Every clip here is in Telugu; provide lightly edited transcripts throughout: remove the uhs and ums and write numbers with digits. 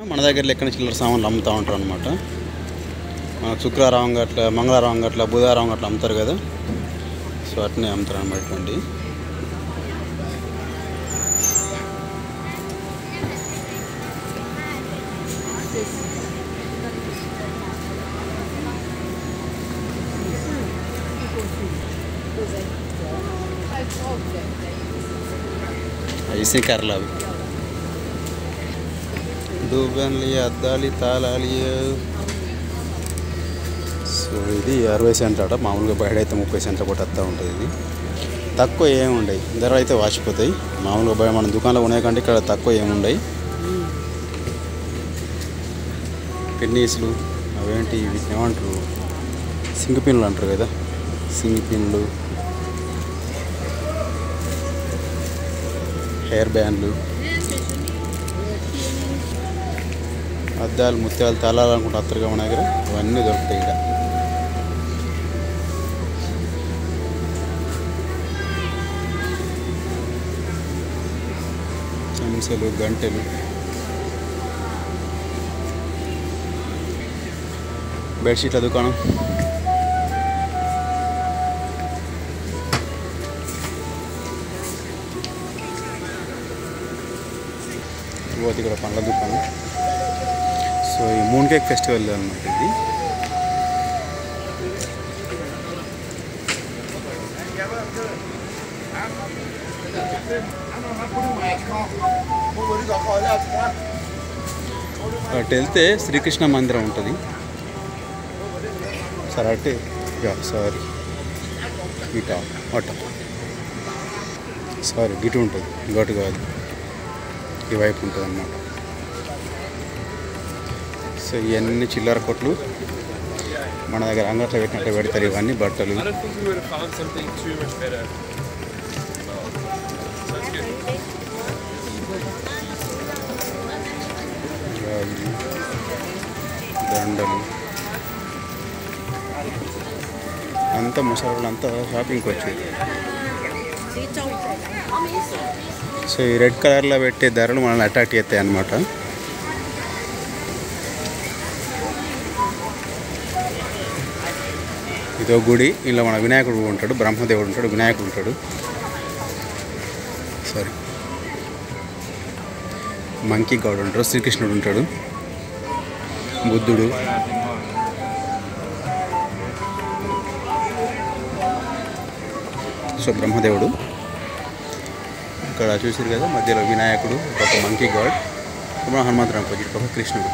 మన దగ్గర లెక్కన చిల్లర సామాన్లు అమ్ముతూ ఉంటారు అనమాట. శుక్రవారం గట్ల, మంగళవారం గట్ల, బుధవారం గట్ల అమ్ముతారు కదా, సో అట్నే అమ్ముతారు అనమాట. ఇటువంటి ఐసీ కర్రలు అవి దూబన్లు, అద్దాలి, తాళాలి. సో ఇది 60 సెంటర్ అట. మామూలుగా బయట అయితే 30 సెంటర్ కూడా వస్తూ ఉంటుంది. ఇది తక్కువ ఏముండయి, ధర అయితే వాచిపోతాయి. మామూలుగా బయట మన దుకాణంలో ఉన్నాయి కంటే ఇక్కడ తక్కువ ఏముండయి. పెన్నీసులు అవేంటి వీటిని ఏమంటారు, సింగ్ పిన్లు అంటారు కదా, సింగ్ పిన్లు, హెయిర్ బ్యాండ్లు, అద్దాలు, ముత్యాలు, తాళాలు అనుకుంటే అత్తరుగా మన దగ్గర ఇవన్నీ దొరుకుతాయి. ఇక్కడ చెంచాలు, గంటెలు, బెడ్షీట్ల దుకాణం, ఇక్కడ పండ్ల దుకాణం. సో ఈ మూన్ కేక్ ఫెస్టివల్ అనమాట ఇది. అటు వెళ్తే శ్రీకృష్ణ మందిరం ఉంటుంది సార్. అటు సారీ ఇటా అట సారీ గిటు ఉంటుంది, గటు కాదు, ఈ వైపు ఉంటుంది అన్నమాట. సో ఇవన్నీ చిల్లర కొట్లు మన దగ్గర అంగట్లో పెట్టినట్టు పెడతారు. ఇవన్నీ బట్టలు, దండలు అంతా ముసలి అంతా షాపింగ్కి వచ్చేది. సో ఈ రెడ్ కలర్లో పెట్టే ధరలు మనల్ని అట్రాక్ట్ చేస్తాయి అన్నమాట. ఇదో గుడి, ఇలా మన వినాయకుడు ఉంటాడు, బ్రహ్మదేవుడు ఉంటాడు, వినాయకుడు ఉంటాడు, సారీ మంకీ గాడ్ ఉంటాడు, శ్రీకృష్ణుడు ఉంటాడు, బుద్ధుడు, సో బ్రహ్మదేవుడు. ఇక్కడ చూసారు కదా మధ్యలో వినాయకుడు, ఒక మంకీ గాడ్, మన హనుమంతుడు ఆపోజిట్ ఒక కృష్ణుడు.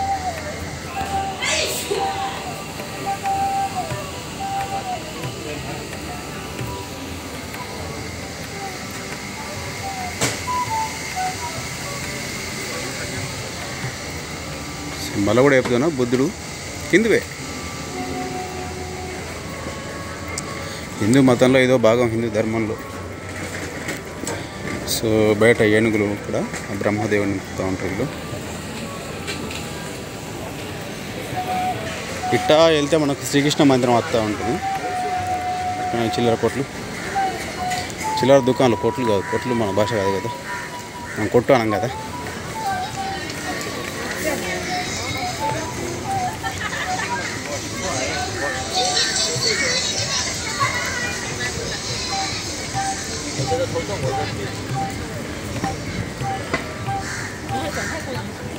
మళ్ళీ కూడా చెప్తున్నా, బుద్ధుడు హిందువే, హిందూ మతంలో ఏదో భాగం, హిందూ ధర్మంలో. సో బయట ఏనుగులు కూడా బ్రహ్మదేవుని నింపుతూ ఉంటారు. ఇట్టా వెళ్తే మనకు శ్రీకృష్ణ మందిరం వస్తూ ఉంటుంది. చిల్లర కొట్లు, చిల్లర దుకాణాలు, కొట్లు కాదు, కొట్లు మన భాష కాదు కదా, మనం కొట్టు అనం కదా.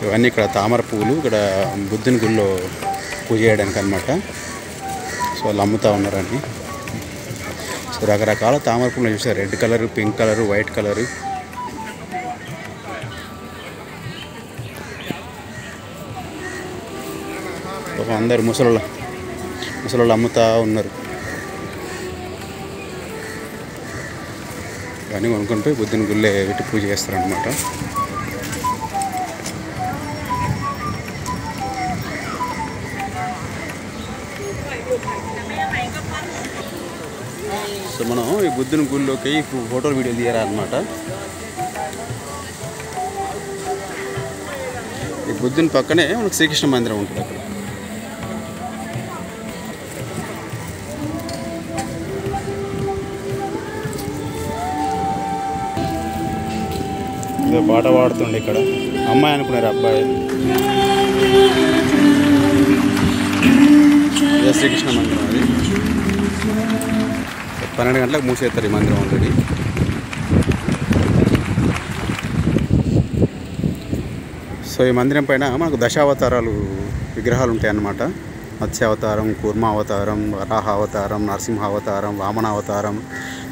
ఇవన్నీ ఇక్కడ తామర పువ్వులు, ఇక్కడ బుద్ధుని గుళ్ళో పూజ చేయడానికి అనమాట. సో వాళ్ళు అమ్ముతూ ఉన్నారని. సో రకరకాల తామర పువ్వులు చూసారు, red colour, pink colour, white colour. అందరు ముసలోళ్ళు అమ్ముతూ ఉన్నారు. ఇవన్నీ కొనుక్కొని పోయి బుద్ధుని గుళ్ళే పెట్టి పూజ చేస్తారనమాట. సో మనం ఈ బుద్ధుని గుళ్ళోకి ఫోటోలు వీడియోలు తీయాలన్నమాట. ఈ బుద్ధుని పక్కనే మనకు శ్రీకృష్ణ మందిరం ఉంటుంది. అక్కడ ఏదో పాట పాడుతుండే ఇక్కడ. అమ్మాయి అనుకున్నారు, అబ్బాయి. శ్రీకృష్ణ మందిరం అది 12 గంటలకు మూసేస్తారు ఈ మందిరం ఆల్రెడీ. సో ఈ మందిరం పైన మనకు దశావతారాలు విగ్రహాలు ఉంటాయి అన్నమాట. మత్స్యావతారం, కూర్మావతారం, వరాహావతారం, నరసింహావతారం, వామనావతారం,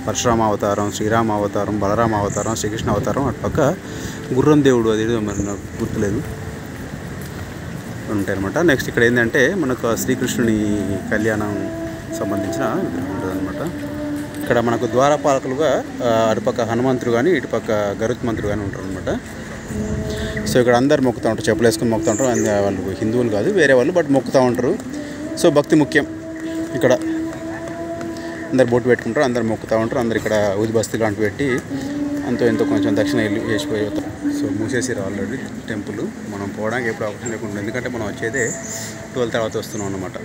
పరశురామావతారం, శ్రీరామావతారం, బలరామావతారం, శ్రీకృష్ణ అవతారం. అటు పక్క గుర్రం దేవుడు అది మరి నాకు గుర్తులేదు ఉంటాయి అనమాట. నెక్స్ట్ ఇక్కడ ఏంటంటే మనకు శ్రీకృష్ణుని కళ్యాణం సంబంధించిన విగ్రహం ఉంటుంది అనమాట. ఇక్కడ మనకు ద్వారపాలకులుగా అటుపక్క హనుమంతుడు కానీ ఇటుపక్క గరుత్మంతుడు కానీ ఉంటారు అనమాట. సో ఇక్కడ అందరు మొక్కుతూ ఉంటారు, చెప్పులు వేసుకొని మొక్కుతూ ఉంటారు. వాళ్ళు హిందువులు కాదు, వేరే వాళ్ళు, బట్ మొక్కుతూ ఉంటారు. సో భక్తి ముఖ్యం. ఇక్కడ అందరు బొట్టు పెట్టుకుంటారు, అందరు మొక్కుతూ ఉంటారు. అందరు ఇక్కడ ఊది బస్తీ లాంటివి పెట్టి అంతో ఎంతో కొంచెం దక్షిణ ఇల్లు వేసిపోయి. సో మూసేసారు ఆల్రెడీ టెంపుల్. మనం పోవడానికి ఎప్పుడు అవకాశం లేకుండా, ఎందుకంటే మనం వచ్చేదే 12 తర్వాత వస్తున్నాం అన్నమాట.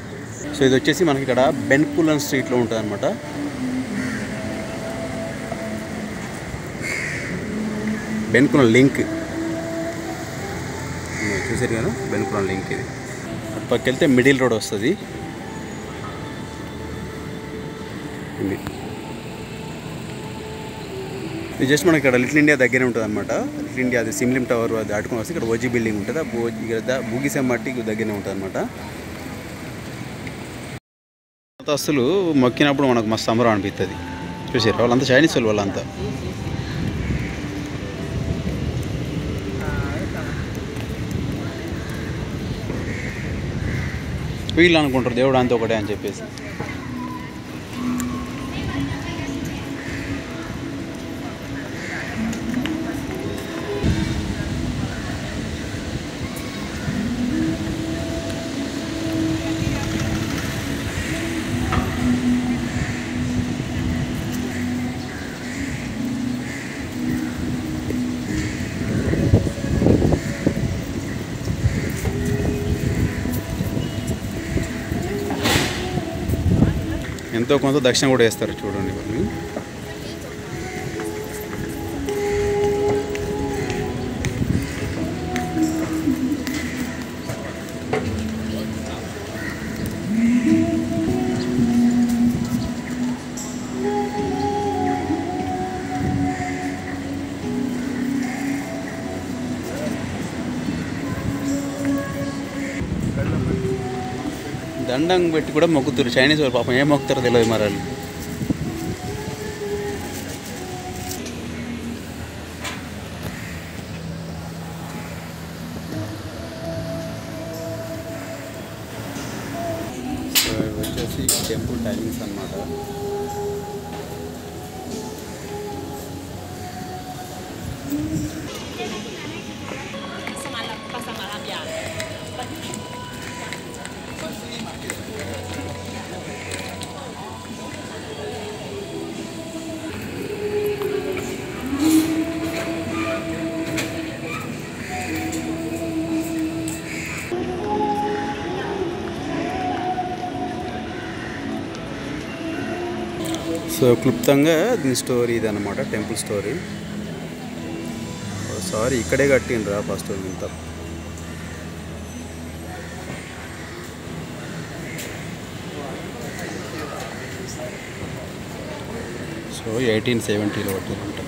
సో ఇది వచ్చేసి మనకి ఇక్కడ బెన్కులన్ స్ట్రీట్లో ఉంటుంది అనమాట. బెన్కులన్ లింక్ చూసారు కదా, బెన్కులన్ లింక్ ఇది. అటు పక్కకి వెళ్తే మిడిల్ రోడ్ వస్తుంది. ఇది జస్ట్ మనకి ఇక్కడ లిటిల్ ఇండియా దగ్గరే ఉంటుంది అనమాట. లిటిల్ ఇండియా అది సిమ్లిం టవర్ అది దాటుకొని వస్తే ఇక్కడ ఓజీ బిల్డింగ్ ఉంటుంది. ఆ బూగిసెమ్మట్టి దగ్గరనే ఉంటుంది అనమాట. అసలు మొక్కినప్పుడు మనకు మస్తు సంబరం అనిపిస్తుంది. చూసారు వాళ్ళంతా చైనీస్ వాళ్ళు, వాళ్ళంతా వీళ్ళు అనుకుంటారు దేవుడు అంతా ఒకటే అని చెప్పేసి. ఎంతో కొంత దక్షిణ కూడా వేస్తారు చూడండి వాళ్ళు. దండం పెట్టి కూడా మొక్కుతారు చైనీస్ వాళ్ళు. పాపం ఏం మొక్కుతారో తెలియదు మరి వాళ్ళు. సో వచ్చేసి టెంపుల్ టైమింగ్స్ అన్నమాట. సో క్లుప్తంగా దీని స్టోరీ ఇది అన్నమాట, టెంపుల్ స్టోరీ. సారీ ఇక్కడే కట్టిండ్రా ఫస్ట్ ఇంత. సో 1870లో కట్టిందంట.